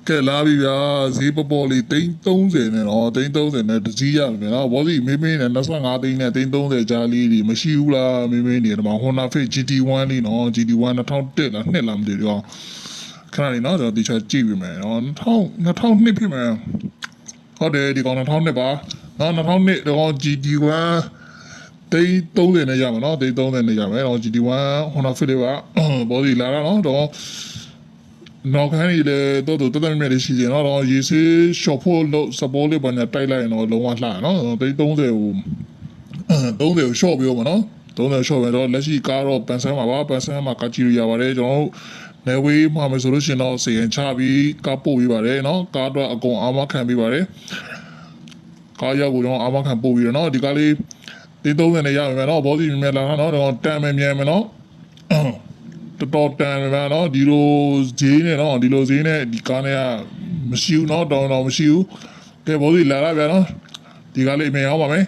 ကဲလာပြီဗျာဈေးပေါ်ပေါ်လေး330နဲ့တော့330နဲ့တစည်းရမယ်နော်ဘောစီမေးမေးနဲ့25သိန်းနဲ့330ကြားလေးတွေမရှိဘူးလားမေးမေးနေတယ်မှာ Honda Fit GT1 လေးနော် GT1 2001လားနှစ်လားမသိဘူးတော့ခဏလေးနော်ကျွန်တော်ဒီချက်ကြည့်ပြီမယ်နော်2002ဖြစ်မယ်ဟုတ်တယ်ဒီကောင်2002ပါနော်2002တော့ GT1 30နဲ့ရမယ်နော်30နဲ့ရမယ်တော့ GT1 Honda Fit လေးပါဘောစီလာတာနော်တော့နောက်ခန်းကြီးလေတော်တော်တက်တက်မြဲလေးရှိတယ်နော်တော့ရေဆေး shop ဖို့လို့ support လေးပါညာတိုက်လိုက်ရင်တော့လုံးဝလှနော်30ကို30ကို short ပြောမှာနော်30 short ပဲတော့လက်ရှိကားတော့ပန်ဆန်းမှာပါပန်ဆန်းမှာကကြည့်လို့ရပါတယ်ကျွန်တော်နေဝေးမှာမယ်ဆိုလို့ရှိရင်တော့စေရင်ချပြီးကားပို့ပြီးပါတယ်နော်ကားတော့အကုန်အာမခံပြီးပါတယ်ကားရောက်ကိုတော့အာမခံပို့ပြီးတော့နော်ဒီကားလေး30နဲ့ရမယ်နော်ဘောစီမြင်လာနော်တော့တန်မြန်မယ်နော်တော်တန်မယ်နော်ဒီလိုဈေးနဲ့နော်ဒီလိုဈေးနဲ့ဒီကားနဲ့ကမရှိဘူးနော်တော်မရှိဘူးကဲဘောစီလာလာဗျာနော်ဒီကားလေးအမြင်အောင်ပါမယ်